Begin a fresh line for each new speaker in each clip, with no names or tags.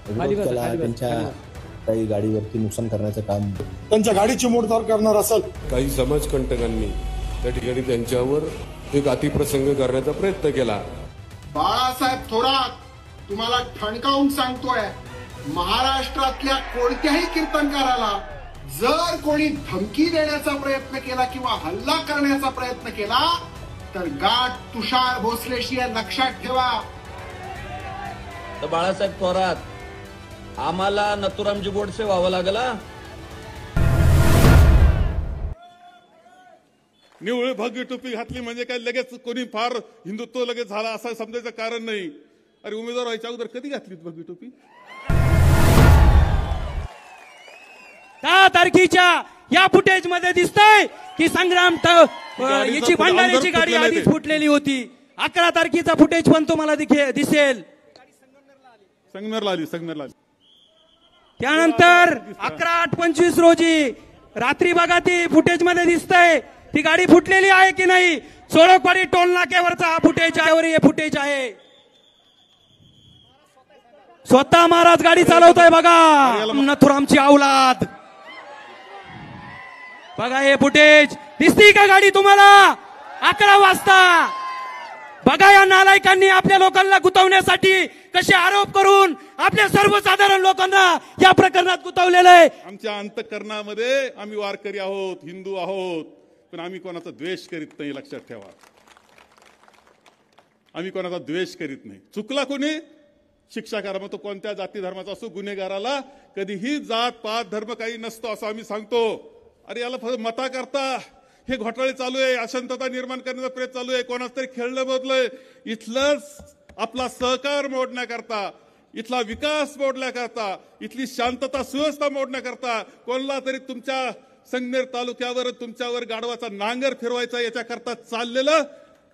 विरोध केला, त्यांच्या काही गाडीवरती नुकसान करण्याचं काम,
त्यांच्या गाडीची मोडतोड करणार असेल.
काही समाजकंटकांनी त्या ठिकाणी त्यांच्यावर एक अतिप्रसंग करण्याचा प्रयत्न केला.
बाळासाहेब थोरात तुम्हाला ठणकावून सांगतोय, महाराष्ट्रातल्या कोणत्याही कीर्तनकाराला जर कोणी धमकी देण्याचा प्रयत्न केला किंवा हल्ला करण्याचा प्रयत्न केला तर गाठ तुषार भोसलेशी लक्षात ठेवा.
तर बाळासाहेब थोरात आम्हाला नथुरामजी गोडसे व्हावं लागला.
निवळ भगवी टोपी घातली म्हणजे काय लगेच कोणी फार हिंदुत्व लगेच झाला असं समजायचं कारण नाही. अरे उमेदवार व्हायच्या अगोदर कधी घातली भगवी टोपी?
10 तारखेच्या या फुटेज मध्ये दिसतंय की संग्राम याची भंडाऱ्याची गाडी आधीच फुटलेली होती. 11 तारखेचा फुटेज पण तुम्हाला दिसेल.
संगमेरला आली.
त्यानंतर 11/8/25 रोजी रात्री बघा ती फुटेज मध्ये दिसतंय ती गाडी फुटलेली आहे की नाही. सोळकवाडी टोल नाक्यावरचा हा फुटेज आहे. हे फुटेज आहे. स्वतः महाराज गाडी चालवतोय बघा. नथुरामची औलाद. बघा हे फुटेज दिसती का गाडी तुम्हाला? 11 वाजता. बघा या नालायकांनी आपल्या लोकांना गुंतवण्यासाठी कसे आरोप करून आपल्या सर्वसाधारण लोकांना या प्रकरणात गुंतवलेलं आहे.
आमच्या अंतःकरणामध्ये आम्ही वारकरी आहोत, हिंदू आहोत, पण आम्ही कोणाचा द्वेष करीत नाही. लक्षात ठेवा, आम्ही कोणाचा द्वेष करीत नाही. चुकला कोणी शिक्षा करा, मग तो कोणत्या जाती धर्माचा असो. गुन्हेगाराला कधीही जात पात धर्म काही नसतो असं आम्ही सांगतो. अरे याला फक्त मता करता हे घोटाळे चालू आहे, अशांतता निर्माण करण्याचा प्रयत्न चालू आहे, कोणाच तरी खेळणं बदलय. इथलं आपला सहकार मोडण्याकरता, इथला विकास मोडण्याकरता, इथली शांतता सुव्यवस्था मोडण्याकरता कोणाला तरी तुमच्या संगमेर तालुक्यावर तुमच्यावर गाढवाचा नांगर फिरवायचा याच्याकरता चाललेलं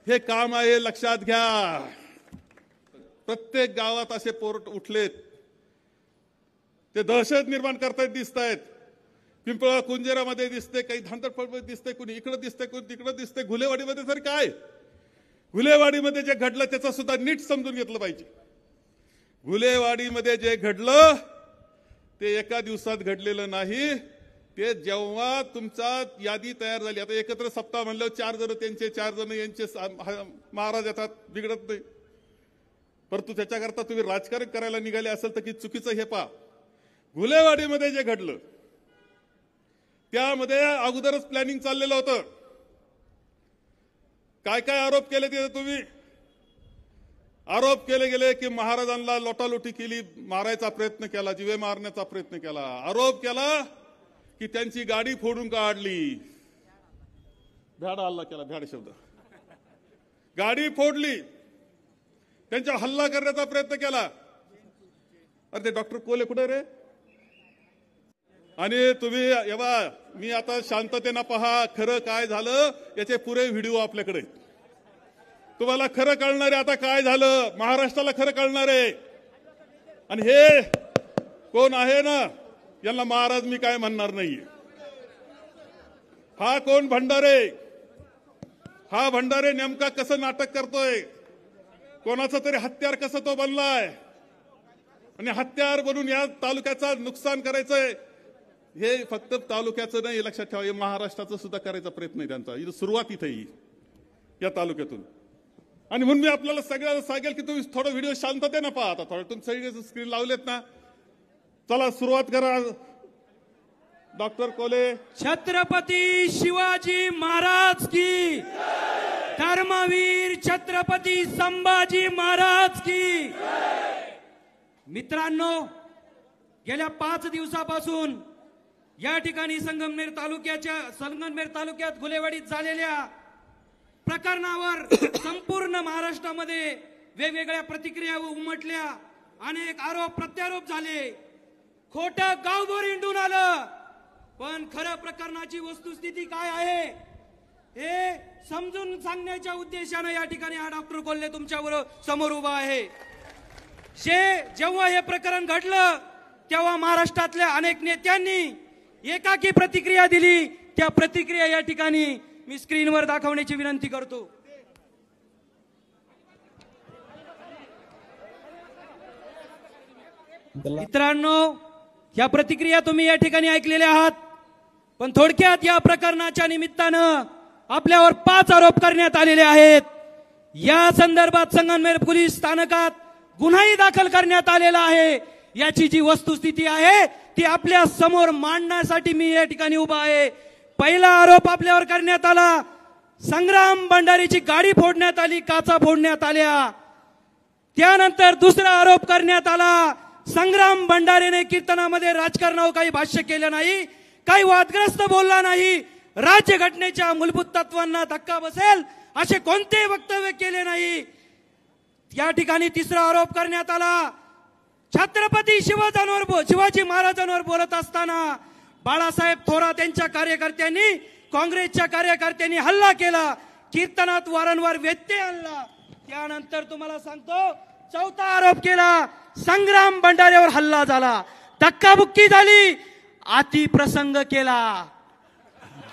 हे काम आहे. लक्षात घ्या. प्रत्येक गावात असे पोरट उठलेत, ते दहशत निर्माण करतायत, दिसत आहेत. पिंपळा कुंजेरामध्ये दिसते, काही धांतडफळ दिसते, कुणी इकडे दिसते, कुणी तिकडे दिसते. घुलेवाडीमध्ये तरी काय, घुलेवाडीमध्ये जे घडलं त्याचं सुद्धा नीट समजून घेतलं पाहिजे. घुलेवाडीमध्ये जे घडलं ते एका दिवसात घडलेलं नाही. ते जेव्हा तुमचा यादी तयार झाली, आता एकत्र सप्ताह म्हणलं 4 जण त्यांचे 4 जण यांचे महाराज येतात, बिघडत नाही. परंतु त्याच्याकरता तुम्ही राजकारण करायला निघाले असेल तर की चुकीचं. हे पहा, घुलेवाडीमध्ये जे घडलं त्यामध्ये अगोदरच प्लॅनिंग चाललेलं होतं. काय काय आरोप केले तिथे तुम्ही? आरोप केले गेले की महाराजांना लोटालोटी केली, मारायचा प्रयत्न केला, जीवे मारण्याचा प्रयत्न केला. आरोप केला की त्यांची गाडी फोडून काढली. भ्याड हल्ला केला, भ्याड शब्द. गाडी फोडली, त्यांच्या हल्ला करण्याचा प्रयत्न केला. अरे ते डॉक्टर कोले कुठे रे? आणि तुम्ही एव्हा मी आता शांततेनं पहा, खरं काय झालं याचे पुरे व्हिडिओ आपल्याकडे. तुम्हाला खरं कळणार आहे आता काय झालं, महाराष्ट्राला खरं कळणार आहे. आणि हे कोण आहे ना, यांना महाराज मी काय म्हणणार नाहीये. हा कोण भंडारे? हा भंडारे नेमका कसं नाटक करतोय, कोणाचं तरी हत्यार कसं तो बनलाय आणि हत्यार बनून या तालुक्याचं नुकसान करायचंय. हे फक्त तालुक्याचं नाही, लक्षात ठेवा, हे महाराष्ट्राचं सुद्धा करायचा प्रयत्न आहे त्यांचा. इथं सुरुवात इथे या तालुक्यातून. आणि म्हणून मी आपल्याला सगळ्यांना सांगेल की तुम्ही थोडं व्हिडिओ शांततेनं पहा. आता थोडं तुम्ही सगळे स्क्रीन लावलेत ना, चला सुरुवात करा. डॉक्टर कोले.
छत्रपती शिवाजी महाराज की, धर्मवीर छत्रपती संभाजी महाराज की. मित्रांनो, गेल्या 5 दिवसापासून या ठिकाणी संगमनेर तालुक्यात घुलेवाडीत झालेल्या प्रकरणावर संपूर्ण महाराष्ट्रामध्ये वेगवेगळ्या प्रतिक्रिया उमटल्या. अनेक आरोप प्रत्यारोप झाले. खोटं गावभर हिंडून आलं, पण खरं प्रकरणाची वस्तुस्थिती काय आहे हे समजून सांगण्याच्या उद्देशानं या ठिकाणी हा डॉक्टर कोल्हे तुमच्या समोर उभा आहे. जेव्हा हे प्रकरण घडलं तेव्हा महाराष्ट्रातल्या अनेक नेत्यांनी एकाकी प्रतिक्रिया दिली. त्या प्रतिक्रिया या ठिकाणी मी स्क्रीनवर दाखवण्याची विनंती करतो.
त्याला
मित्रांनो, या प्रतिक्रिया तुम्ही या ठिकाणी ऐकलेल्या आहात, पण थोडक्यात या प्रकरणाच्या निमित्तानं आपल्यावर 5 आरोप करण्यात आलेले आहेत. या संदर्भात संगमनेर पोलीस स्थानकात गुन्हाही दाखल करण्यात आलेला आहे. याची जी वस्तुस्थिती आहे ती आपल्या समोर मांडण्यासाठी मी या ठिकाणी उभा आहे. पहिला आरोप आपल्यावर करण्यात आला, संग्राम भंडारीची गाडी फोडण्यात आली, काचा फोडण्यात आल्या. त्यानंतर दुसरा आरोप करण्यात आला, संग्राम भंडारीने कीर्तनामध्ये राजकारणावर काही भाष्य केलं नाही, काही वादग्रस्त बोलला नाही, राज्यघटनेच्या मूलभूत तत्वांना धक्का बसेल असे कोणतेही वक्तव्य केले नाही. या ठिकाणी तिसरा आरोप करण्यात आला, छत्रपती शिवाजी महाराजांवर बोलत असताना बाळासाहेब थोरात यांच्या कार्यकर्त्यांनी, काँग्रेसच्या कार्यकर्त्यांनी हल्ला केला, कीर्तनात वारंवार व्यत्यय आणला. त्यानंतर तुम्हाला सांगतो, चौथा आरोप केला, संग्राम भंडाऱ्यावर हल्ला झाला, धक्काबुक्की झाली, अतिप्रसंग केला,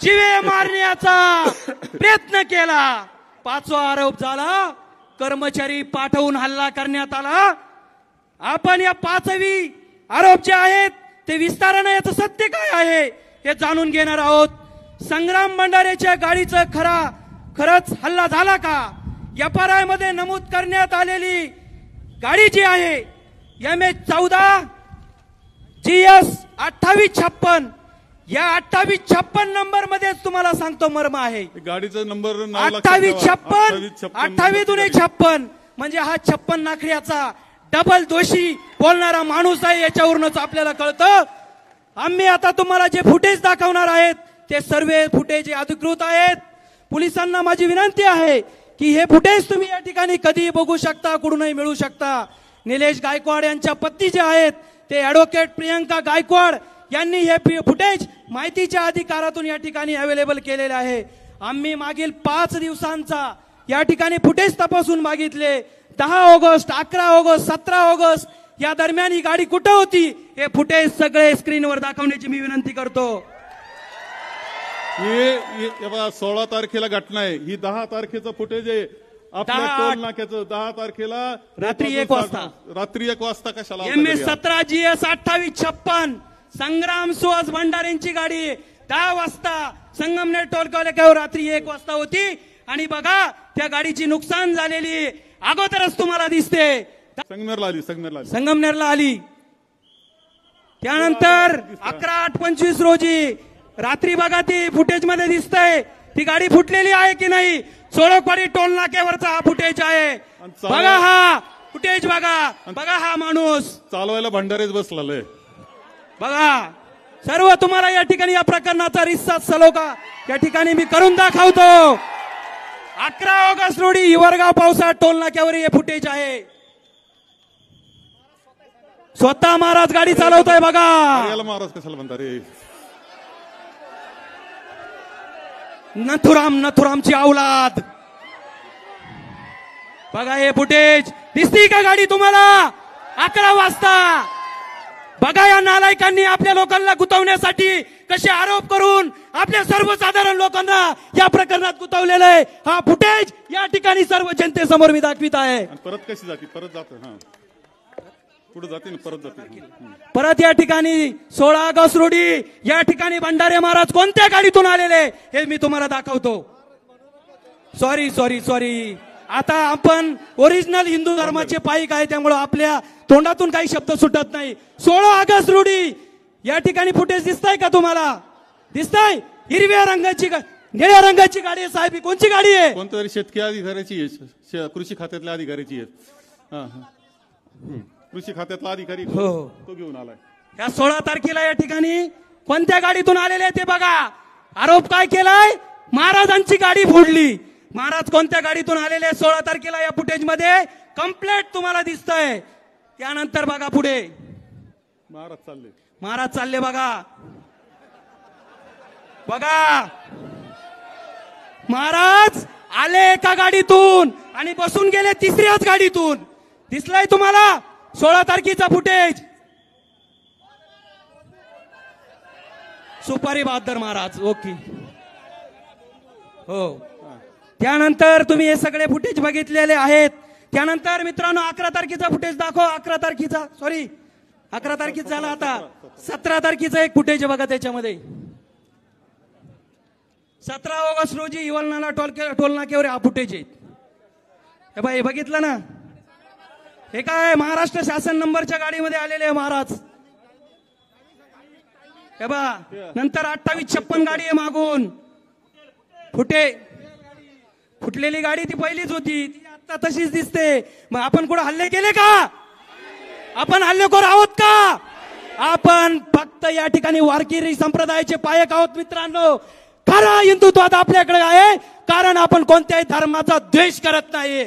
जीवे मारण्याचा प्रयत्न केला. पाचवा आरोप झाला, कर्मचारी पाठवून हल्ला करण्यात आला. आपण या 5वी आरोप जे आहेत ते विस्ताराने याचं सत्य काय आहे हे जाणून घेणार आहोत. संग्राम भंडाऱ्याच्या गाडीचं खरंच हल्ला झाला का? FRI मध्ये नमूद करण्यात आलेली गाडी जी आहे MH14 GS 2856, या 2856 नंबर मध्येच तुम्हाला सांगतो मर्म आहे.
गाडीचा नंबर
2856 म्हणजे हा 56 नाखऱ्याचा डबल दोषी बोलणारा माणूस आहे. याच्यावरूनच आपल्याला कळतं. आम्ही आता तुम्हाला जे फुटेज दाखवणार आहेत ते सर्व फुटेज अधिकृत आहेत. पोलिसांना माझी विनंती आहे की हे फुटेज तुम्ही या ठिकाणी कधी बघू शकता, कुठूनही मिळू शकता. निलेश गायकवाड यांच्या पत्नी जे आहेत ते ॲडव्होकेट प्रियंका गायकवाड यांनी हे फुटेज माहितीच्या अधिकारातून या ठिकाणी अवेलेबल केलेले आहे. आम्ही मागील 5 दिवसांचा या ठिकाणी फुटेज तपासून मागितले. 10 ऑगस्ट, 11 ऑगस्ट, 17 ऑगस्ट या दरम्यान ही गाडी कुठे होती हे फुटेज सगळे स्क्रीनवर दाखवण्याची मी विनंती करतो.
हे 16 तारखेला घटना आहे, ही 10 तारखेचं फुटेज आहे. आपल्या टोल नाक्याचं 10 तारखेला
रात्री 1 वाजता.
रात्री 1 वाजता कशाला?
MH17 GS 2856 संग्राम सुहास भंडारेंची गाडी 10 वाजता संगमनेर टोल नाक्यावर रात्री 1 वाजता होती. आणि बघा त्या गाडीची नुकसान झालेली अगोदरच तुम्हाला दिसते. संगमनेरला आली. त्यानंतर 11/8/25 रोजी रात्री बघा ती फुटेज मध्ये दिसतंय ती गाडी फुटलेली आहे की नाही. सोळकवाडी टोल नाक्यावरचा हा फुटेज आहे. बघा हा फुटेज, बघा हा माणूस
चालवायला भंडारेच बसलाय.
बघा सर्व तुम्हाला या ठिकाणी या प्रकरणाचा रिस्सा सलोखा या ठिकाणी मी करून दाखवतो. 11 ऑगस्ट रोजी हिवरगाव पावसाळ्यात टोल नाक्यावर हे फुटेज आहे. स्वतः महाराज गाडी चालवतोय बघा.
याला महाराज कशाला म्हणता रे?
नथुरामची औलाद. बघा हे फुटेज दिसती का गाडी तुम्हाला? 11 वाजता. बघा या नालायकांनी आपल्या लोकांना गुंतवण्यासाठी कसे आरोप करून आपल्या सर्वसाधारण लोकांना या प्रकरणात गुंतवलेलं आहे. हा फुटेज या ठिकाणी सर्व जनतेसमोर मी दाखवित आहे.
परत कशी जाते? परत जाते, पुढे जाते ना, परत जाते.
परत या ठिकाणी 16 ऑगस्ट रोजी या ठिकाणी भंडारे महाराज कोणत्या गाडीतून आलेले हे मी तुम्हाला दाखवतो. सॉरी आता आपण ओरिजिनल हिंदू धर्माचे पाईक आहे त्यामुळे आपल्या तोंडातून काही शब्द सुटत नाही. 16 ऑगस्ट रोजी या ठिकाणी फुटेज दिसताय का तुम्हाला? दिसताय? हिरव्या रंगाची निळ्या रंगाची गाडी आहे साहेब. कोणची गाडी आहे?
कोणतरी शेतकरी अधिकाऱ्याची आहे, कृषी खात्यातल्या अधिकाऱ्याची आहे. कृषी खात्यातला अधिकारी तो घेऊन आलाय.
या 16 तारखेला या ठिकाणी कोणत्या गाडीतून आलेले ते बघा. आरोप काय केलाय? महाराजांची गाडी फोडली. महाराज कोणत्या गाडीतून आलेले 16 तारखेला या फुटेज मध्ये कम्प्लीट तुम्हाला दिसतंय. त्यानंतर बघा पुढे महाराज चालले बघा. महाराज आले एका गाडीतून आणि बसून गेले 3ऱ्याच गाडीतून. दिसलाय तुम्हाला 16 तारखेचा फुटेज? सुपारी बहादर महाराज. ओके हो. त्यानंतर तुम्ही हे सगळे फुटेज बघितलेले आहेत. त्यानंतर मित्रांनो 11 तारखेचा फुटेज दाखव. 11 तारखेचा 11 तारखेत झाला. आता 17 तारखेचं एक फुटेज बघा त्याच्यामध्ये. 17 ऑगस्ट रोजी हिवलनाला टोल नाक्यावर हा फुटेज आहे. हे बघा, हे बघितलं ना, हे काय महाराष्ट्र शासन नंबरच्या गाडीमध्ये आलेले आहे महाराज. हे बा, नंतर 2856 गाडी आहे मागून. फुटलेली गाडी ती पहिलीच होती, ती आता तशीच दिसते. मग आपण कुठं हल्ले केले का? आपण हल्लेखोर आहोत का? आपण फक्त या ठिकाणी वारकरी संप्रदायाचे पायक आहोत मित्रांनो. खरा हिंदुत्वात आपल्याकडे आहे, कारण आपण कोणत्याही धर्माचा द्वेष करत नाही.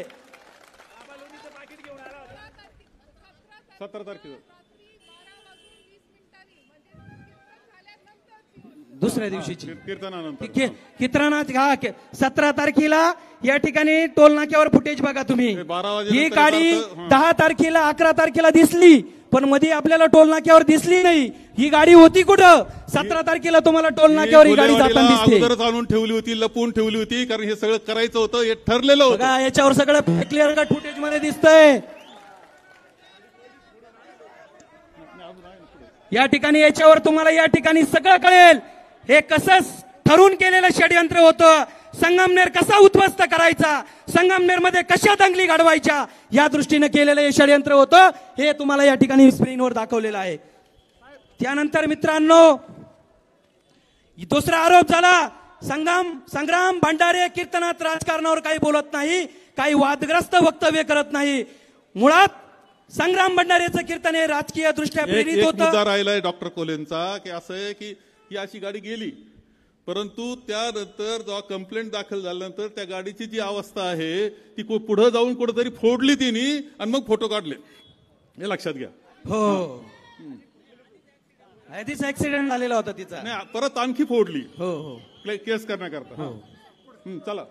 17 तारखेला
दुसऱ्या दिवशीची
कीर्तनानंतर
कीर्तनात 17 तारखेला या ठिकाणी टोल नाक्यावर फुटेज बघा तुम्ही.
12 वाजेनंतर
ही गाडी 10 तारखेला 11 तारखेला दिसली, पण मध्ये आपल्याला टोल नाक्यावर दिसली नाही. ही गाडी होती कुठं? 17 तारखेला तुम्हाला टोल नाक्यावर ही गाडी जाताना दिसते.
अगोदरच आणून ठेवली होती, लपवून ठेवली होती, कारण हे सगळं करायचं होतं, हे ठरलेलं होतं.
बघा, याच्यावर सगळं क्लिअर कट फुटेज मध्ये दिसतंय. या ठिकाणी याच्यावर तुम्हाला या ठिकाणी सगळं कळेल. हे कसं ठरून केलेलं षडयंत्र होतं. संगमनेर कसा उद्ध्वस्त करायचा, संगमनेर मध्ये कशा दंगली घडवायच्या, या दृष्टीने केलेलं हे षडयंत्र होतं. हे तुम्हाला या ठिकाणी स्क्रीनवर दाखवलेलं आहे. त्यानंतर मित्रांनो, दुसरा आरोप झाला, संग्राम भंडारे कीर्तनात राजकारणावर काही बोलत नाही, काही वादग्रस्त वक्तव्य करत नाही. मुळात संग्राम भंडारेचं कीर्तन हे राजकीय दृष्ट्या प्रेरित होतं.
मुद्दा राहिलाय डॉक्टर कोलेंचा, की असं आहे की ही अशी गाडी गेली, परंतु त्यानंतर जेव्हा कंप्लेंट दाखल झाल्यानंतर त्या गाडीची जी अवस्था आहे ती पुढे जाऊन कुठेतरी फोडली तिने आणि मग फोटो काढले. हे लक्षात घ्या.
हो, तिचा ऍक्सिडेंट झालेला होता तिचा.
नाही, परत आणखी फोडली.
हो,
केस करण्याकरता. चला,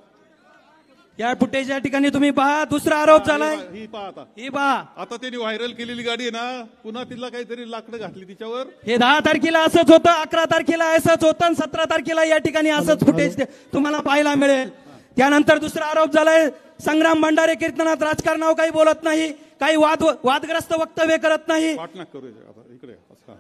या फुटेज या ठिकाणी तुम्ही पहा. दुसरा आरोप झालाय,
ही पहा
ही पहा.
आता त्यांनी व्हायरल केलेली गाडी आहे ना, पुन्हा तिला काहीतरी लाकडं घातली तिच्यावर.
हे 10 तारखेला असंच होतं, 11 तारखेला असंच होतं, आणि 17 तारखेला या ठिकाणी असंच फुटेज तुम्हाला पाहायला मिळेल. त्यानंतर दुसरा आरोप झालाय, संग्राम भंडारे कीर्तनात राजकारणावर काही बोलत नाही, काही वादग्रस्त वक्तव्य करत नाही.
पाठनाक करू इकडे.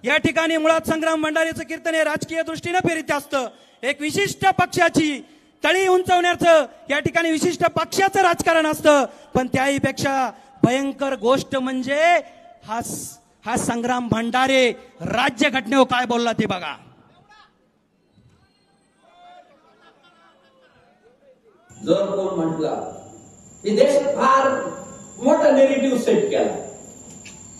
या ठिकाणी मुळात संग्राम भंडारेचं कीर्तन हे राजकीय दृष्टीने प्रेरित असतं. एक विशिष्ट पक्षाची तळी उंचवण्याचं या ठिकाणी विशिष्ट पक्षाचं राजकारण असतं. पण त्याहीपेक्षा भयंकर गोष्ट म्हणजे हा संग्राम भंडारे राज्यघटनेवर काय बोलला ते बघा.
जर कोण म्हटला की देशात फार मोठा नेगेटिव्ह सेट केला,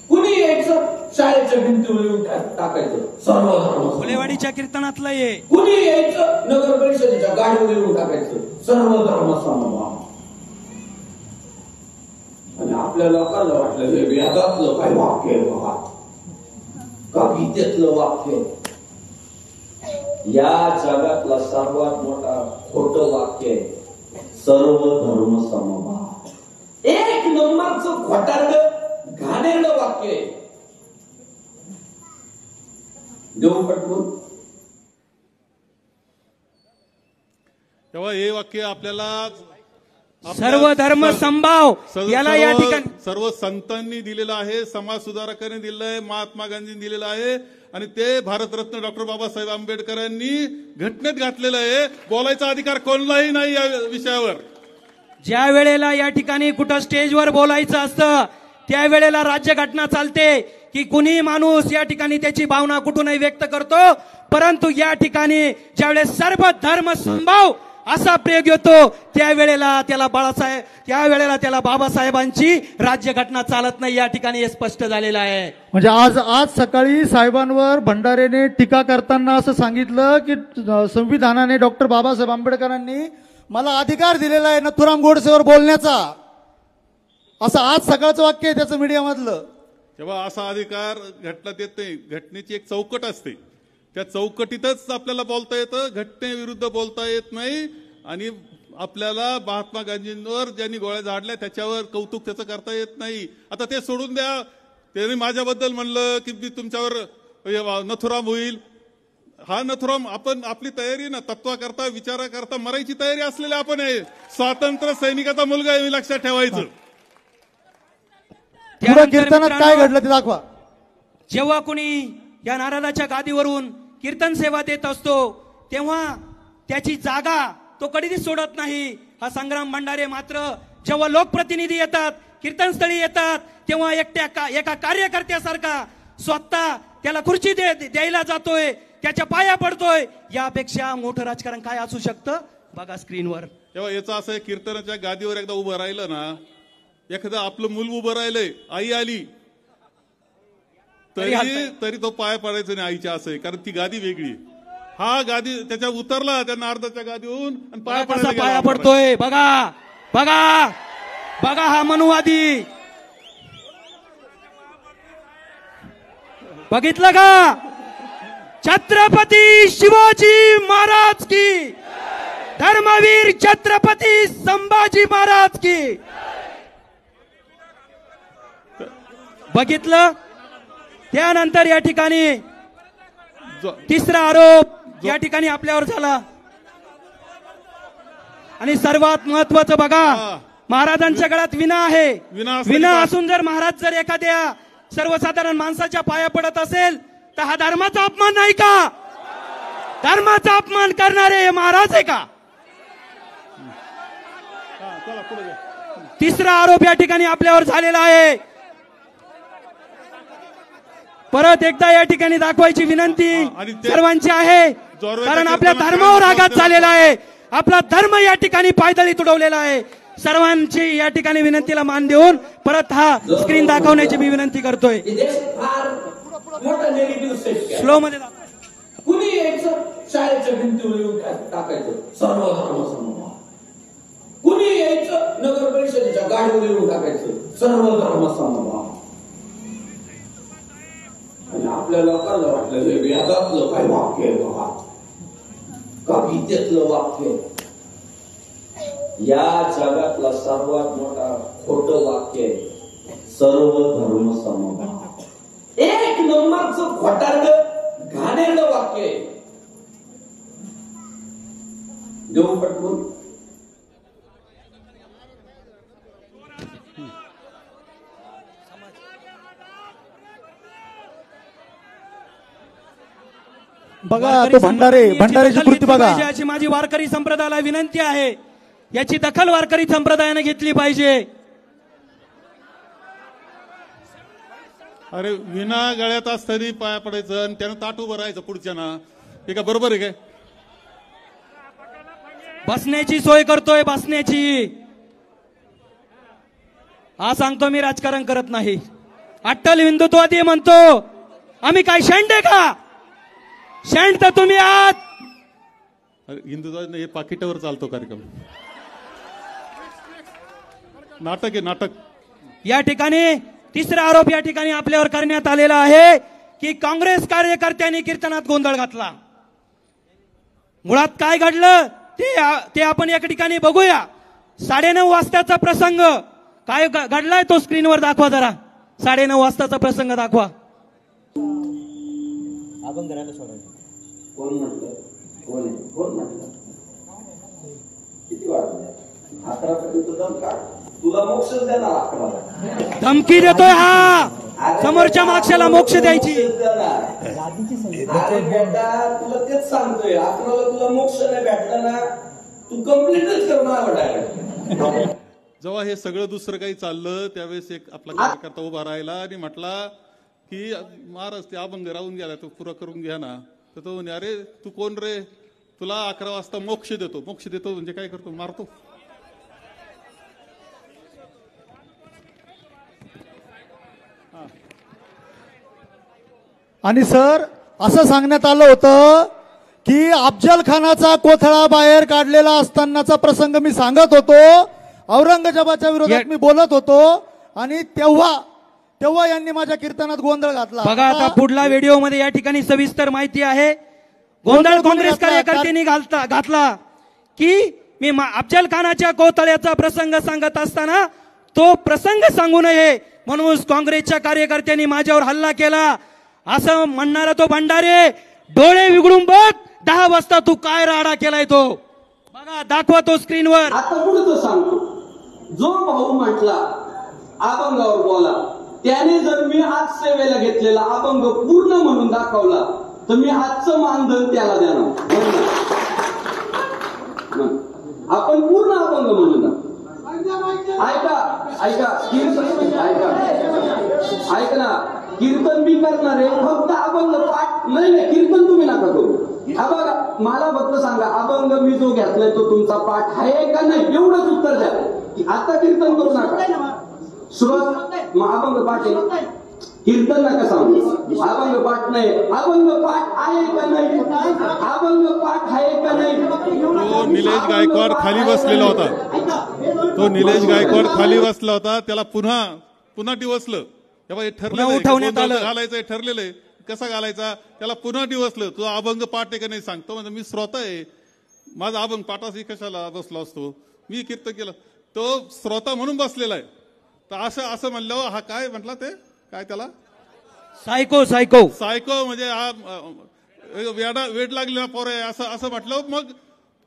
कुणी यायचं शाळेच्या भिंतीवर येऊन टाकायचं सर्व धर्म,
फुलेवाडीच्या कीर्तनातलं हे,
कुणी यायचं नगर परिषदेच्या गाडीवर येऊन टाकायचं सर्व धर्म समभाव. आणि आपल्या लोकांना वाटलं हे वेदातलं काय वाक्य आहे बघा, का गीतेतलं वाक्य. या जगातला सर्वात मोठा खोटं वाक्य आहे सर्व धर्म समभाव. एक नंबरचं खोटारडं घाणेरडं वाक्य आहे. देऊ पटवून
तेव्हा हे वाक्य आपल्याला
सर्व धर्म समभाव याला या ठिकाणी
सर्व संतांनी दिलेलं आहे, समाज सुधारकांनी दिलेलं आहे, महात्मा गांधींनी दिलेलं आहे, आणि ते भारतरत्न डॉक्टर बाबासाहेब आंबेडकरांनी घटनेत घातलेलं आहे. बोलायचा अधिकार कोणालाही नाही या विषयावर.
ज्या वेळेला या ठिकाणी कुठं स्टेजवर बोलायचं असतं त्यावेळेला राज्यघटना चालते की कुणी माणूस या ठिकाणी त्याची भावना कुठूनही व्यक्त करतो. परंतु या ठिकाणी ज्यावेळेस सर्व धर्म समभाव असा प्रयोग येतो त्यावेळेला त्याला बाबासाहेबांची राज्यघटना चालत नाही. या ठिकाणी हे स्पष्ट झालेलं आहे.
म्हणजे आज सकाळी साहेबांवर भंडारेने टीका करताना असं सांगितलं की संविधानाने डॉक्टर बाबासाहेब आंबेडकरांनी मला अधिकार दिलेला आहे नथुराम गोडसेवर बोलण्याचा, असं आज सकाळचं वाक्य आहे त्याचं मीडियामधलं.
तेव्हा असा अधिकार घटनात येत नाही. घटनेची एक चौकट असते, त्या चौकटीतच आपल्याला बोलता येतं, घटनेविरुद्ध बोलता येत नाही. आणि आपल्याला महात्मा गांधींवर ज्यांनी गोळ्या झाडल्या त्याच्यावर कौतुक त्याचं करता येत नाही. आता ते सोडून द्या. त्यांनी माझ्याबद्दल म्हणलं की मी तुमच्यावर नथुराम होईल. हा नथुराम आपण आपली तयारी ना तत्वाकरता विचाराकरता मरायची तयारी असलेले आपण आहे. स्वातंत्र्य सैनिकाचा मुलगा आहे, लक्षात ठेवायचं.
पुढे कीर्तनात काय घडलं ते दाखवा.
जेव्हा कोणी या नारळाच्या गादीवरून कीर्तन सेवा देत असतो तेव्हा त्याची जागा तो कधीच सोडत नाही. हा संग्राम भंडारे मात्र जेव्हा लोकप्रतिनिधी येतात, कीर्तनस्थळी येतात, तेव्हा एका कार्यकर्त्यासारखा स्वतः त्याला खुर्ची द्यायला जातोय, त्याच्या पाया पडतोय. यापेक्षा मोठं राजकारण काय असू शकतं बघा स्क्रीनवर.
तेव्हा याचं असं कीर्तनाच्या गादीवर एकदा उभं राहिलं ना, एखादं आपलं मूल उभं राहिलंय, आई आली तरी तो पाय पडायचं नाही आईच्या, असं आहे. कारण ती गादी वेगळी. हा गादी त्याच्या उतरला त्या नारदाच्या गादीहून आणि
पाया पडतोय. बघा बघा बघा हा मनुवादी. बघितलं का? छत्रपती शिवाजी महाराज की, धर्मवीर छत्रपती संभाजी महाराज की. बघितलं? त्यानंतर या ठिकाणी तिसरा आरोप या ठिकाणी आपल्यावर झाला. आणि सर्वात महत्वाचं बघा, महाराजांच्या गळ्यात विना आहे. विना असून जर महाराज जर एखाद्या सर्वसाधारण माणसाच्या पाया पडत असेल तर हा धर्माचा अपमान नाही का? धर्माचा अपमान करणारे महाराज आहे का? तिसरा आरोप या ठिकाणी आपल्यावर झालेला आहे. परत एकदा या ठिकाणी दाखवायची विनंती सर्वांची आहे, कारण आपल्या धर्मावर आघात झालेला आहे. आपला धर्म या ठिकाणी पायदळी तुडवलेला आहे. सर्वांची या ठिकाणी विनंतीला मान देऊन परत हा स्क्रीन दाखवण्याची मी विनंती करतोय. स्लो मध्ये
कुणी यायचं शाळेच्या भिंतीवर येऊन टाकायचं सर्व धर्म समभाव. कुणी यायचं नगर परिषदेच्या गाडीवर येऊन टाकायचं सर्व धर्म समभाव. आणि आपल्या लोकांना वाटलं हे वेदातलं काय वाक्य आहे बघा, का गीतेतलं वाक्य. या जगातला सर्वात मोठा खोटं वाक्य आहे सर्व धर्म समभाव. एक नंबरचं खोटारडं घाणेरडं वाक्य आहे. देऊ पटवून
बघा तो भंडाऱ्याची कृती बघा.
याची माझी वारकरी संप्रदायाला विनंती आहे, याची दखल वारकरी संप्रदायाने घेतली पाहिजे.
अरे विना गळ्यात असताना पाया पडायचं आणि त्यानं ताट उभं राहायचं पुढच्या ना, हे का बरोबर आहे काय?
बसण्याची सोय करतोय, बसण्याची. हा सांगतो मी राजकारण करत नाही. अट्टल हिंदुत्ववादी म्हणतो आम्ही काय शेंड आहे का? शेंड तर तुम्ही आहात.
हिंदुत्व हे पाकिटावर चालतो कार्यक्रम, नाटक आहे नाटक.
या ठिकाणी तिसरा आरोप या ठिकाणी आपल्यावर करण्यात आलेला आहे की काँग्रेस कार्यकर्त्यांनी कीर्तनात गोंधळ घातला. मुळात काय घडलं ते आपण या ठिकाणी बघूया. 9:30 वाजताचा प्रसंग काय घडलाय तो स्क्रीनवर दाखवा जरा. 9:30 वाजताचा प्रसंग दाखवा.
कोण म्हटलं? कोण म्हटलं? किती वाजले? 11 पर्यंत दम काढ, तुला मोक्ष देणार. 11
धमकी देतोय हा, समोरच्या मागच्याला मोक्ष द्यायची.
अरे बेटा तुला तेच सांगतोय, 11ला तुला मोक्ष नाही भेटला ना, तू कम्प्लीटच करणार डायरेक्ट.
जेव्हा हे सगळं दुसरं काही चाललं त्यावेळेस एक आपला कार्यकर्ता उभा राहिला आणि म्हटला की महाराज ते अभंग राहून गेला, तो पुरा करून घ्या ना. तर तो म्हणे अरे तू कोण रे, तुला 11 वाजता मोक्ष देतो. मोक्ष देतो म्हणजे काय करतो? मारतो.
आणि सर असं सांगण्यात आलं होतं की अफजल खानाचा कोथळा बाहेर काढलेला असतानाचा प्रसंग मी सांगत होतो, औरंगजेबाच्या विरोधात मी बोलत होतो आणि तेव्हा यांनी माझ्या कीर्तनात गोंधळ घातला.
बघा आता पुढला व्हिडिओ मध्ये या ठिकाणी सविस्तर माहिती आहे. गोंधळ काँग्रेस कार्यकर्त्यांनी घातला की मी अफजल खानाच्या कोथळ्याचा प्रसंग सांगत असताना तो प्रसंग सांगू नये म्हणून काँग्रेसच्या कार्यकर्त्यांनी माझ्यावर हल्ला केला असं म्हणणारा तो भंडारे. डोळे विघडून बघ, 10 वाजता तू काय राडा केलाय तो बघा, दाखवा तो स्क्रीनवर.
आता पुढे तो सांगतो, जो भाऊ म्हटला अभंगावर बोला त्याने जर मी आज सेवेला घेतलेला अभंग पूर्ण म्हणून दाखवला तर मी आजचं मानधन त्याला देणार. आपण पूर्ण अभंग म्हणून ऐका ना, कीर्तन मी करणार आहे, फक्त अभंग पाठ नाही, कीर्तन तुम्ही नका करू. हा बघा, मला फक्त सांगा, अभंग मी जो घेतलाय तो तुमचा पाठ आहे का नाही, एवढंच उत्तर द्या. आता कीर्तन करू नका. सुरुवात मग अभंग पाठ आहे, कीर्तन नका सांगू. अभंग पाठ नाही, अभंग पाठ आहे का नाही, अभंग पाठ आहे का नाही.
तो निलेश गायकवाड खाली बसलेला होता, तो निलेश गायकवाड खाली बसला होता, त्याला पुन्हा डिवसलं. हे ठरलेलं
उठवण्यात आलं,
घालायचं ठरलेलं आहे, कसा घालायचा त्याला पुन्हा डिवसलं. तो अभंग पाठ आहे का नाही सांगतो, म्हणजे मी श्रोता आहे, माझा अभंग पाठाशी कशाला बसलो असतो, मी कीर्तन केलं. तो श्रोता म्हणून बसलेला आहे. तर असं म्हणलं, हा काय म्हटलं, ते काय त्याला सायको म्हणजे हा वेड लागलेला पोर आहे असं म्हटलं. मग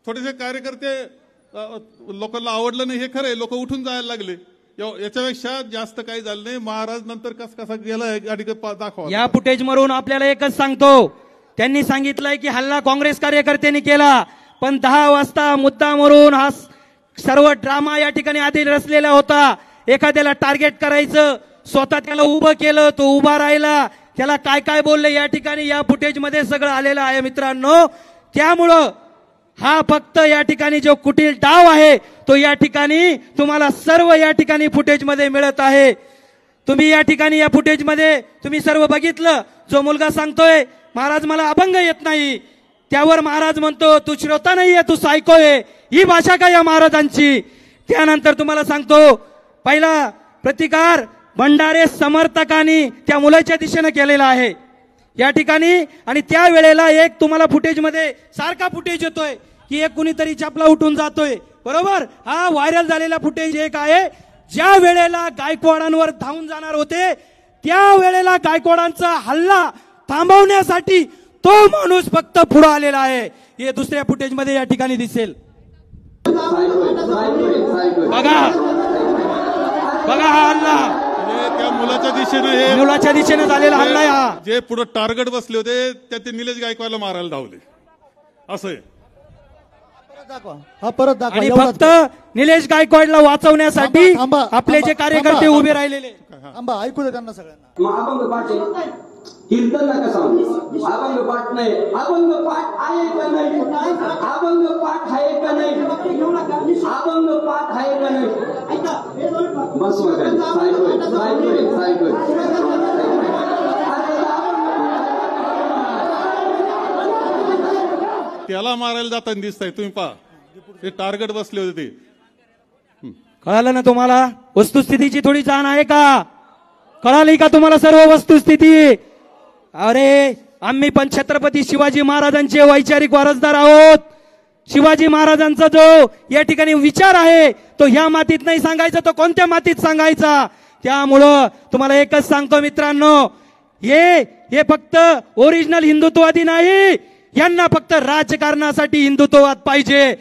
थोडेसे कार्यकर्ते लोकांना आवडलं नाही, हे खरंय, लोक उठून जायला लागले. याच्यापेक्षा जास्त काही झालं नाही. महाराज नंतर कसा गेला दाखवा.
या फुटेज मरून आपल्याला एकच सांगतो, त्यांनी सांगितलंय की हल्ला काँग्रेस कार्यकर्त्यांनी केला, पण 10 वाजता मुद्दा मरून हा सर्व ड्रामा या ठिकाणी आधी रचलेला होता. एखाद्याला टार्गेट करायचं, स्वतः त्याला उभं केलं, तो उभा राहिला, त्याला काय काय बोलले या ठिकाणी या फुटेज मध्ये सगळं आलेलं आहे मित्रांनो. त्यामुळं हा फक्त या ठिकाणी जो कुटील डाव आहे तो या ठिकाणी तुम्हाला सर्व या ठिकाणी फुटेज मध्ये मिळत आहे. तुम्ही या ठिकाणी या फुटेज मध्ये तुम्ही सर्व बघितलं. जो मुलगा सांगतोय महाराज मला अभंग येत नाही, त्यावर महाराज म्हणतो तू श्रोता नाहीये, तू सायको आहे. ही भाषा काय या महाराजांची. त्यानंतर तुम्हाला सांगतो, पहिला प्रतिकार भंडारे समर्थकांनी त्या मुलाच्या दिशेने केलेला आहे या ठिकाणी. आणि त्या वेळेला एक तुम्हाला फुटेज मध्ये सारखा फुटेज येतोय की एक कुणीतरी चपला उठून जातोय, बरोबर. हा व्हायरल झालेला फुटेज एक आहे. ज्या वेळेला गायकवाडांवर धावून जाणार होते त्या वेळेला गायकवाडांचा हल्ला थांबवण्यासाठी तो माणूस फक्त पुढे आलेला आहे. हे दुसऱ्या फुटेज मध्ये या ठिकाणी दिसेल. बघा हा हल्ला
त्या मुलाच्या
दिशेने झालेला हल्ला आहे हा.
जे पुढे टार्गेट बसले होते त्या ते निलेश गायकवाडला मारायला धावले, असं आहे.
परत दाखवा.
आणि फक्त निलेश गायकवाडला वाचवण्यासाठी आपले जे कार्यकर्ते उभे राहिलेले.
ऐकू दे त्यांना सगळ्यांना.
अभंग पाठ आहे, कीर्तन नका सांगू. अभंग पाठ नाही, अभंग पाठ आहे का नाही, अभंग पाठ आहे का नाही, अभंग पाठ आहे का नाही. बस
त्याला मारायला जाताना दिसतंय, तुम्ही पहा ते टार्गेट बसले होते ते.
कळालं ना तुम्हाला. वस्तुस्थितीची थोडी जाण आहे का, कळाली का तुम्हाला सर्व वस्तुस्थिती. अरे आम्ही पण छत्रपती शिवाजी महाराजांचे वैचारिक वारसदार आहोत. शिवाजी महाराजांचा जो या ठिकाणी विचार आहे तो ह्या मातीत नाही सांगायचा, तो कोणत्या मातीत सांगायचा. त्यामुळं तुम्हाला एकच सांगतो मित्रांनो, हे फक्त ओरिजिनल हिंदुत्ववादी नाही, यांना फक्त राजकारणासाठी हिंदुत्ववाद पाहिजे.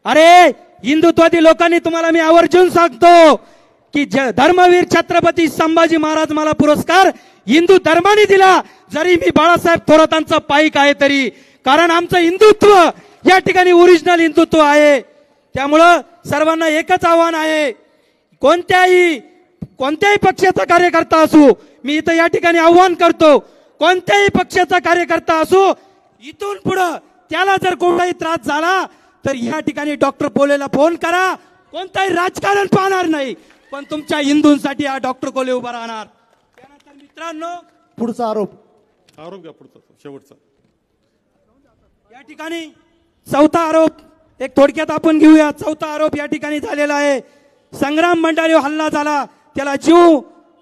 अरे हिंदुत्ववादी लोकांनी तुम्हाला मी आवर्जून सांगतो की धर्मवीर छत्रपती संभाजी महाराज मला पुरस्कार हिंदू धर्माने दिला, जरी मी बाळासाहेब थोरातांचा पाईक आहे तरी, कारण आमचं हिंदुत्व या ठिकाणी ओरिजिनल हिंदुत्व आहे. त्यामुळं सर्वांना एकच आव्हान आहे, कोणत्याही पक्षाचा कार्यकर्ता असू, मी इथं या ठिकाणी आव्हान करतो, कोणत्याही पक्षाचा कार्यकर्ता असू, इथून पुढं त्याला जर कोणताही त्रास झाला तर या ठिकाणी डॉक्टर पोलेला फोन करा. कोणताही राजकारण पाहणार नाही, पण तुमच्या हिंदूंसाठी हा डॉक्टर कोले उभा राहणार. त्यानंतर मित्रांनो
पुढचा आरोप
घ्या, पुढचा शेवटचा
या ठिकाणी चौथा आरोप एक थोडक्यात आपण घेऊया. चौथा आरोप या ठिकाणी झालेला आहे. संग्राम भंडारीवर हल्ला झाला, त्याला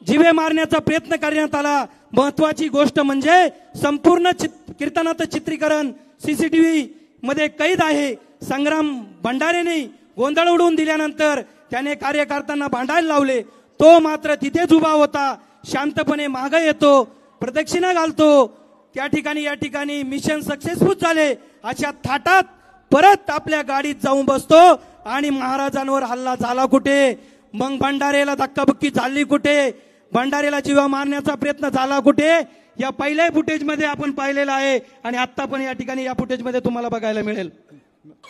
जीवे मारण्याचा प्रयत्न करण्यात आला. महत्वाची गोष्ट म्हणजे संपूर्ण कीर्तनाचं चित्रीकरण सीसीटीव्ही मध्ये कैद आहे. संग्राम भंडारेने गोंधळ उडवून दिल्यानंतर त्याने कार्यकर्त्यांना भांडायला लावले. तो मात्र तिथेच उभा होता, शांतपणे मागे येतो, प्रदक्षिणा घालतो. त्या ठिकाणी या ठिकाणी मिशन सक्सेसफुल झाले. अशा थाटात परत आपल्या गाडीत जाऊन बसतो आणि महाराजांवर हल्ला झाला कुठे, मग भंडारेला धक्काबुक्की झाली कुठे, भंडारेला जीवा मारण्याचा प्रयत्न झाला कुठे, या पहिल्या फुटेजमध्ये आपण पाहिलेलं आहे आणि आता पण या ठिकाणी या फुटेजमध्ये तुम्हाला बघायला मिळेल.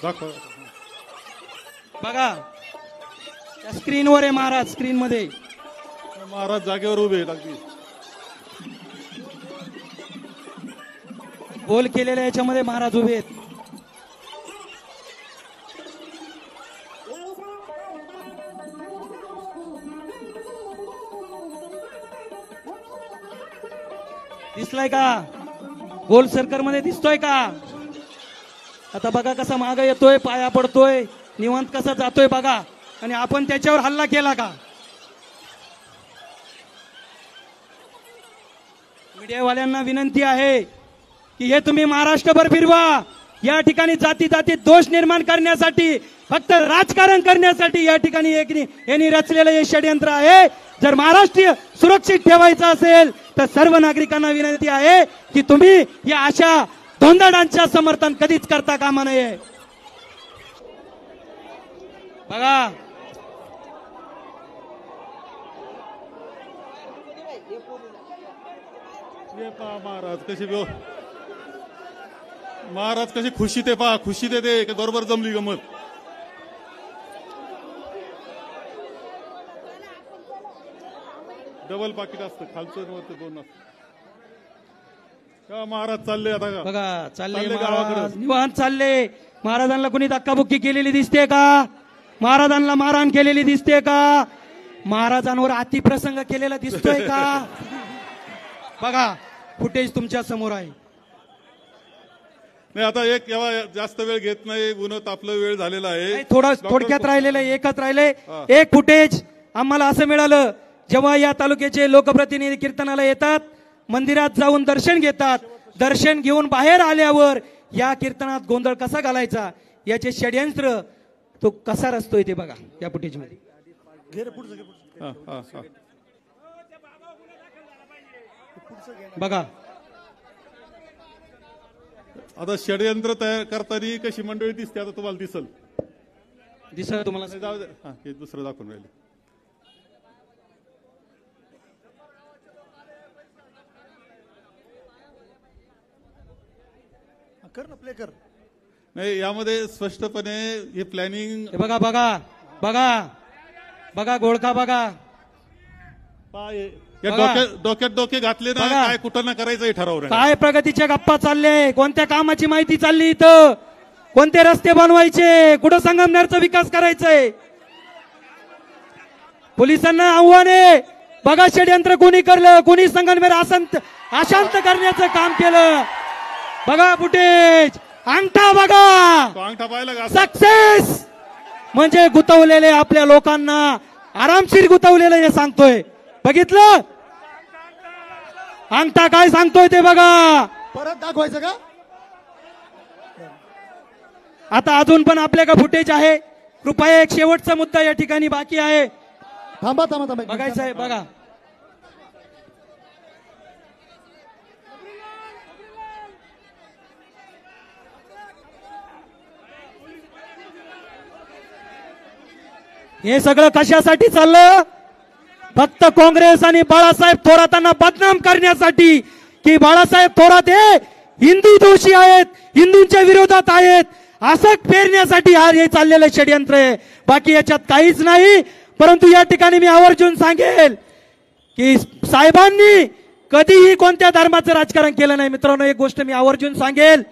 दाखवा.
बघा त्या स्क्रीनवर आहे महाराज, स्क्रीनमध्ये
महाराज जागेवर उभे आहेत अगदी.
गोल केलेल्या याच्यामध्ये महाराज उभे आहेत. दिसलाय का गोल सर्कल मध्ये दिसतोय का? आता बघा कसा मागे येतोय, पाया पडतोय, निवांत कसा जातोय बघा. आणि आपण त्याच्यावर हल्ला केला का? मीडियावाल्यांना विनंती आहे की हे तुम्ही महाराष्ट्रभर फिरवा. या ठिकाणी जाती जाती दोष निर्माण करण्यासाठी, फक्त राजकारण करण्यासाठी या ठिकाणी यांनी रचलेलं हे षडयंत्र आहे. जर महाराष्ट्र सुरक्षित ठेवायचं असेल तर सर्व नागरिकांना विनंती आहे की तुम्ही या अशा धोंदाडांच्या समर्थन कधीच करता कामा नये. बघा
महाराज कशी महाराज कशी खुशी ते पहा, खुशी ते बरोबर जमली गमत. डबल पाकिट असतं खालचं वरती दोन असतं. महाराज चालले आता का?
बघा चालले
गावाकडे.
महाराज निवांत चालले. महाराजांना कोणी धक्काबुक्की केलेली दिसते का? महाराजांना मारहाण केलेली दिसते का? महाराजांवर अतिप्रसंग केलेला दिसतोय का? बघा फुटेज तुमच्या समोर आहे.
नाही आता एक जास्त वेळ घेत नाही, उन्हात आपलं वेळ झालेला आहे.
थोडक्यात राहिलेलं आहे, एकच राहिले. एक फुटेज आम्हाला असं मिळालं, जेव्हा या तालुक्याचे लोकप्रतिनिधी कीर्तनाला येतात, मंदिरात जाऊन दर्शन घेतात, दर्शन घेऊन बाहेर आल्यावर या कीर्तनात गोंधळ कसा घालायचा याचे षडयंत्र तो कसा रचतोय ते बघा या फुटेजमध्ये. बघा
आता षडयंत्र तयार करताना कशी मंडळी दिसते आता तुम्हाला दिसल
तुम्हाला.
जाऊ दे, हे दुसरं दाखवून राहिले.
कर ना, प्ले कर.
नाही यामध्ये स्पष्टपणे हे प्लॅनिंग
बघा बघा बघा बघा घोळका बघा.
डोक्यात डोके घातले ना, काय कुठं ना करायचं हे ठरवलं.
काय प्रगतीच्या गप्पा चालले, कोणत्या कामाची माहिती चालली इथं, कोणते रस्ते बनवायचे, कुठं संगमनेरचा विकास करायचाय. पोलिसांना आव्हान आहे. बघा षडयंत्र कोणी करलं, कोणी संगमनेर अशांत करण्याचं काम केलं. बघा फुटेज, अंगठा बघा,
अंगठा पाहिला का?
सक्सेस म्हणजे गुतवलेले आपल्या लोकांना आरामशीर गुतवलेलं हे सांगतोय. बघितलं अंगठा काय सांगतोय ते बघा.
परत दाखवायचं का?
आता अजून पण आपल्याकडे फुटेज आहे. कृपया एक शेवटचा मुद्दा या ठिकाणी बाकी आहे.
थांबा थांबा थांबा,
बघायचं आहे. बघा हे सगळं कशासाठी चाललं? फक्त काँग्रेस आणि बाळासाहेब थोरातांना बदनाम करण्यासाठी, की बाळासाहेब थोरात हे हिंदू दोषी आहेत, हिंदूंच्या विरोधात आहेत, असं पेरण्यासाठी हे चाललेलं षडयंत्र आहे. बाकी याच्यात काहीच नाही. परंतु या ठिकाणी मी आवर्जून सांगेल की साहेबांनी कधीही कोणत्या धर्माचं राजकारण केलं नाही. मित्रांनो एक गोष्ट मी आवर्जून सांगेल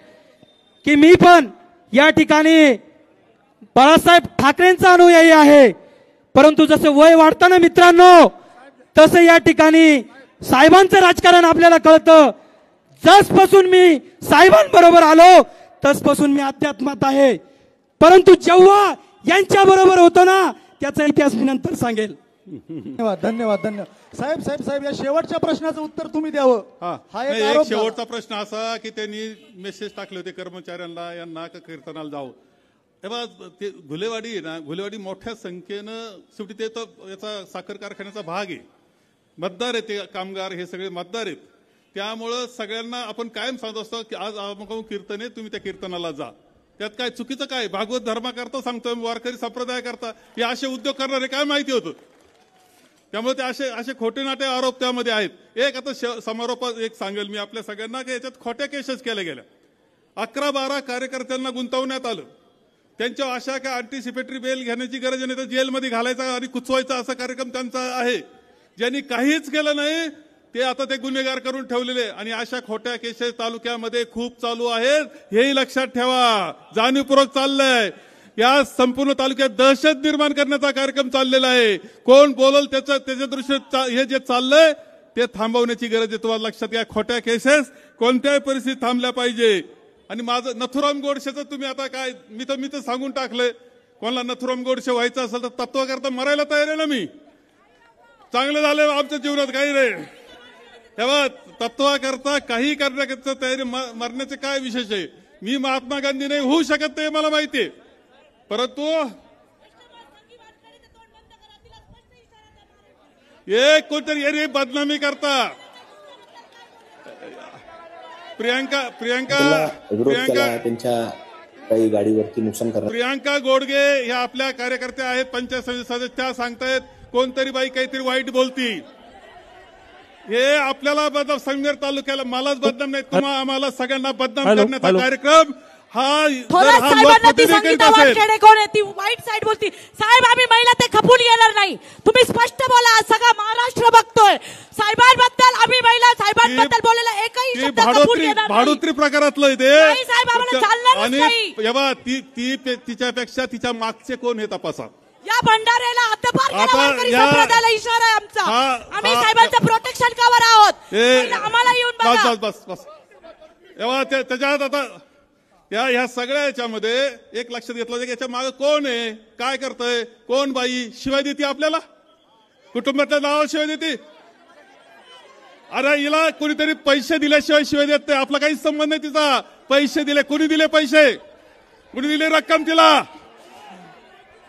की मी पण या ठिकाणी बाळासाहेब ठाकरेंचा अनुयायी आहे. परंतु जसं वय वाढतं ना मित्रांनो, तसं या ठिकाणी साहेबांचं राजकारण आपल्याला कळतं. जसपासून मी साहेबांबरोबर आलो तसपासून मी अध्यात्मात आहे. परंतु जेव्हा यांच्या बरोबर होतो ना, त्याचा इतिहास मी नंतर सांगेल.
धन्यवाद धन्यवाद धन्यवाद. साहेब साहेब साहेब या शेवटच्या प्रश्नाचं उत्तर तुम्ही द्यावं. हा एक
एक
आरोप
शेवटचा प्रश्न असा की त्यांनी मेसेज टाकले होते कर्मचाऱ्यांना, यांना का कीर्तनाला जावं. तेव्हा ते घुलेवाडी आहे ना, घुलेवाडी मोठ्या संख्येनं शेवटी ते तर याचा साखर कारखान्याचा भाग आहे, मतदार आहेत ते कामगार, हे सगळे मतदार आहेत. त्यामुळं सगळ्यांना आपण कायम सांगत असतो की आज अमुक कीर्तन आहे, तुम्ही त्या कीर्तनाला जा. त्यात काय चुकीचं काय? भागवत धर्मा करता सांगतोय, वारकरी संप्रदाय करता, हे असे उद्योग करणारे काय माहिती होतं. त्यामुळे ते असे असे खोटे नाटे आरोप त्यामध्ये आहेत. एक आता समारोपात एक सांगेल मी आपल्या सगळ्यांना की याच्यात खोट्या केसेस केल्या गेल्या. 11-12 कार्यकर्त्यांना गुंतवण्यात आलं. त्यांच्या अशा काय अँटिसिपेटरी बेल घेण्याची गरज नाही, तर जेलमध्ये घालायचा आणि कुचवायचा असा कार्यक्रम त्यांचा आहे. ज्यांनी काहीच केलं नाही ते आता ते गुन्हेगार करून ठेवलेले. आणि अशा खोट्या केसेस तालुक्यामध्ये खूप चालू आहेत, हेही लक्षात ठेवा. जाणीवपूर्वक चाललंय. या संपूर्ण तालुक्यात दहशत निर्माण करण्याचा कार्यक्रम चाललेला आहे. कोण बोलल त्याच्या दृष्टीने हे जे चाललंय ते थांबवण्याची गरज आहे. तुम्हाला लक्षात घ्या, खोट्या केसेस कोणत्याही परिस्थितीत थांबल्या पाहिजे. आणि माझं नथुराम गोडसेचं तुम्ही आता काय मी तर सांगून टाकलंय. कोणाला नथुराम गोडसे व्हायचं असेल तर तत्वाकरता मरायला तयार आहे ना मी. चांगलं झालं आमच्या जीवनात काही नाही, तेव्हा तत्वाकरता काही करण्याकरता तयारी. मरण्याचे काय विशेष आहे. मी महात्मा गांधी नाही होऊ शकत ते मला माहिती आहे, परंतु एक कोणतरी बदनामी करता प्रियंका
त्यांच्या काही गाडीवरती नुकसान करणार.
प्रियंका गोडगे ह्या आपल्या कार्यकर्त्या आहेत, पंचायत समिती सदस्य. त्या सांगतायत कोणतरी बाई काहीतरी वाईट बोलती. हे आपल्याला बदनाम, संगमेर तालुक्याला मलाच बदनाम नाही, तुम्हा आम्हाला सगळ्यांना बदनाम करण्याचा कार्यक्रम
ती वाईट साईड बोलती. साहेब आम्ही महिला ते खपून येणार नाही. तुम्ही स्पष्ट बोला, सगळा महाराष्ट्र बघतोय. साहेबांबद्दल आम्ही महिला साहेबांबद्दल बोलायला एकही शब्द खपून येणार नाही.
भाडोत्री प्रकारातलं ते
साहेब आम्हाला चालणारच नाही.
जेव्हा तिच्यापेक्षा तिच्या मागचे कोण हे तपासा.
या भंडाऱ्याला हद्दपार इशारा आहे आमचा. आम्ही साहेबांचं प्रोटेक्शन कवर आहोत. आम्हाला येऊन बघा.
बस तेव्हा त्याच्यात आता या सगळ्या याच्यामध्ये एक लक्षात घेतलं की याच्या मागे कोण आहे, काय करतंय, कोण बाई शिवाय देते आपल्याला, कुटुंबातल्या नावावर शिवाय देते. अरे हिला कोणीतरी पैसे दिल्याशिवाय शिवाय देत नाही. आपला काहीच संबंध नाही तिचा. पैसे दिले, कोणी दिले पैसे, कोणी दिली रक्कम तिला.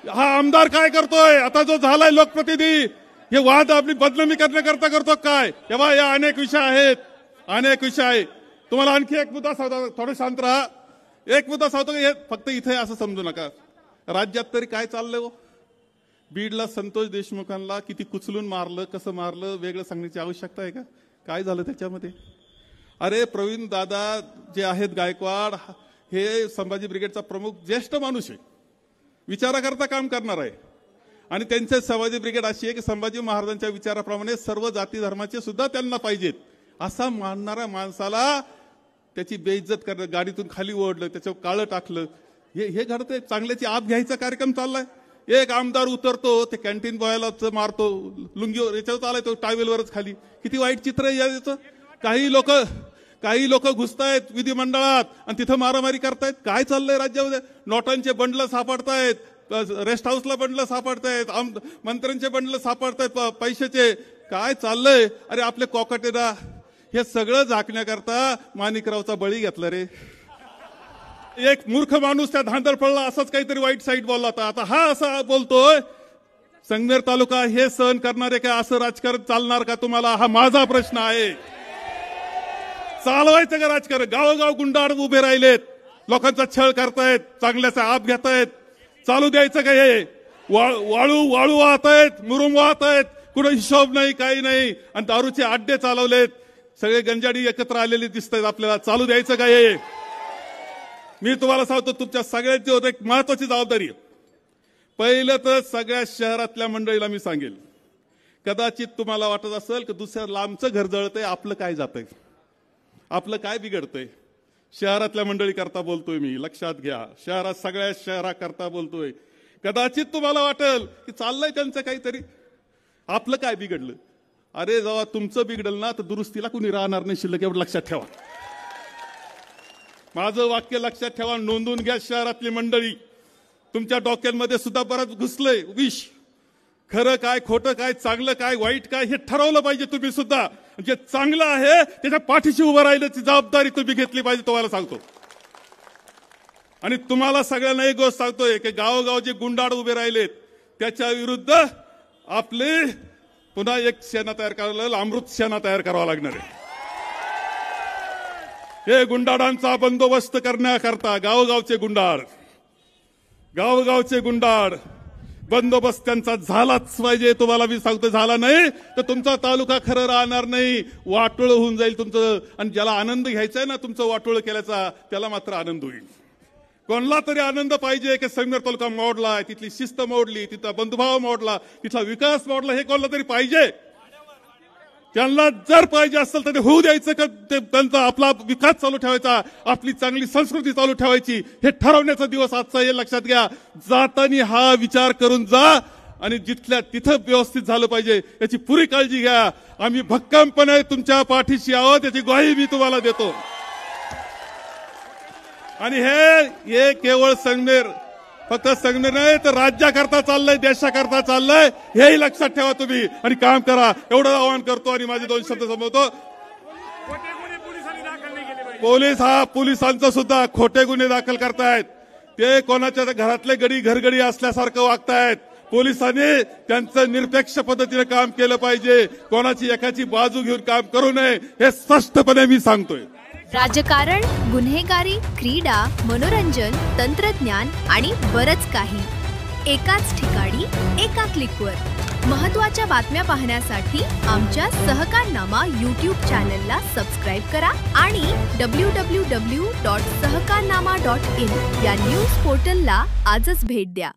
हा आमदार काय करतोय आता जो झालाय लोकप्रतिनिधी, हे वाद आपली बदनामी करण्याकरता करतो काय. तेव्हा या अनेक विषय आहेत, अनेक विषय आहे. तुम्हाला आणखी एक मुद्दा सांगतो, थोडं शांत राहा. एक मुद्दा सांगतो की हे फक्त इथे असं समजू नका, राज्यात तरी काय चाललंय. हो बीडला संतोष देशमुखांना किती कुचलून मारलं, कसं मारलं वेगळं सांगण्याची आवश्यकता आहे का. काय झालं त्याच्यामध्ये. अरे प्रवीण दादा जे आहेत गायकवाड, हे संभाजी ब्रिगेडचा प्रमुख ज्येष्ठ माणूस आहे, विचाराकरता काम करणार आहे. आणि त्यांचे संभाजी ब्रिगेड अशी आहे की संभाजी महाराजांच्या विचाराप्रमाणे सर्व जाती धर्माचे सुद्धा त्यांना पाहिजेत. असा मानणाऱ्या माणसाला त्याची बेइज्जत करणं, गाडीतून खाली ओढलं, त्याच्यावर काळं टाकलं, हे घडतंय. चांगल्याची आप घ्यायचा कार्यक्रम चाललाय. एक आमदार उतरतो, ते कॅन्टीन बॉयला मारतो, लुंगीवर याच्यावर चालाय, तो टावेलवरच खाली. किती वाईट चित्र आहे याचं. काही लोक घुसतायत विधिमंडळात आणि तिथं मारामारी करतायत. काय चाललंय राज्यामध्ये. नोटांचे बंडल सापडतायत, रेस्ट हाऊसला बंडल सापडतायत, मंत्र्यांचे बंडल सापडतायत पैशाचे. काय चाललंय. अरे आपले कॉकटेरा हे सगळं झाकण्याकरता माणिकरावचा बळी घेतला रे. एक मूर्ख माणूस त्या धांदळपडला, असंच काहीतरी वाईट साईट बोलला होता. आता हा असा बोलतोय. संगमेर तालुका हे सहन करणारे का, असं राजकारण चालणार का तुम्हाला, हा माझा प्रश्न आहे. चालवायचं का राजकारण. गावोगाव गुंडाळ उभे राहिलेत, लोकांचा छळ करतायत, चांगल्याचा आप घेतायत. चालू द्यायचं का. हे वाळू वाहतायत, मुरुम वाहतायत, कुठं हिशोब नाही, काही नाही. आणि दारूचे अड्डे चालवलेत, सगळे गंजाडी एकत्र आलेले दिसत आहेत आपल्याला. चालू द्यायचं का हे. मी तुम्हाला सांगतो, तुमच्या सगळ्यांची होत एक महत्वाची जबाबदारी आहे. पहिलं तर सगळ्या शहरातल्या मंडळीला मी सांगेल, कदाचित तुम्हाला वाटत असेल की दुसऱ्या लांबचं घर जळतंय, आपलं काय जातंय, आपलं काय बिघडतंय. शहरातल्या मंडळी करता बोलतोय मी, लक्षात घ्या. सगळ्या शहराकरता बोलतोय. कदाचित तुम्हाला वाटेल की चाललंय त्यांचं काहीतरी, आपलं काय बिघडलं. अरे जेव्हा तुमचं बिघडलं ना, तर दुरुस्तीला कुणी राहणार नाही शिल्लक, एवढं लक्षात ठेवा. माझं वाक्य लक्षात ठेवा, नोंदून घ्या. शहरातली मंडळी, तुमच्या डोक्यांमध्ये सुद्धा बरंच घुसलंय विष. खरं काय, खोटं काय, चांगलं काय, वाईट काय, हे ठरवलं पाहिजे तुम्ही सुद्धा. जे चांगलं आहे त्याच्या पाठीशी उभं राहिल्याची जबाबदारी तुम्ही घेतली पाहिजे, तुम्हाला सांगतो. आणि तुम्हाला सगळ्यांना एक गोष्ट सांगतोय की गावोगाव जे गुंडाळ उभे राहिलेत त्याच्या विरुद्ध आपले पुन्हा एक सेना तयार करायला, अमृत सेना तयार करावा लागणार आहे. हे गुंडाळांचा बंदोबस्त करण्याकरता गावोगावचे गुंडाळ बंदोबस्त त्यांचा झालाच पाहिजे. तुम्हाला मी सांगतो, झाला नाही तर तुमचा तालुका खरं राहणार नाही, वाटोळ होऊन जाईल तुमचं. आणि ज्याला आनंद घ्यायचा आहे ना तुमचं वाटोळ केल्याचा, त्याला मात्र आनंद होईल. कोणाला तरी आनंद पाहिजे की संगमेर तालुका मोडला, तिथली शिस्त मोडली, तिथला बंधुभाव मोडला, तिथला विकास मोडला, हे कोणाला तरी पाहिजे. त्यांना जर पाहिजे असेल तर ते होऊ द्यायचं का, त्यांचा आपला विकास चालू ठेवायचा, आपली चांगली संस्कृती चालू ठेवायची, हे ठरवण्याचा दिवस आजचा, हे लक्षात घ्या. जाताना हा विचार करून जा आणि जिथल्या तिथं व्यवस्थित झालं पाहिजे याची पुरी काळजी घ्या. आम्ही भक्कमपणे तुमच्या पाठीशी आहोत याची ग्वाही मी तुम्हाला देतो. आणि हे केवळ संगमेर, फक्त संगमेर नाही तर राज्याकरता चाललंय, देशाकरता चाललंय, हेही लक्षात ठेवा तुम्ही आणि काम करा, एवढं आवाहन करतो. आणि माझे 2 शब्द संपवतो. पोलिसांचं सुद्धा खोटे गुन्हे दाखल करतायत. ते कोणाच्या घरातले गडी घरगडी असल्यासारखं वागतायत. पोलिसांनी त्यांचं निरपेक्ष पद्धतीने काम केलं पाहिजे, कोणाची एकाची बाजू घेऊन काम करू नये, हे स्पष्टपणे मी सांगतोय.
राजकारण, गुन्हेगारी, क्रीडा, मनोरंजन, तंत्रज्ञान आणि बरच काही एकाच ठिकाणी, एका क्लिकवर. महत्त्वाच्या बातम्या पाहण्यासाठी आमच्या सहकारनामा YouTube चॅनलला सबस्क्राईब करा आणि www.sahakarnama.in या न्यूज पोर्टलला आजच भेट द्या.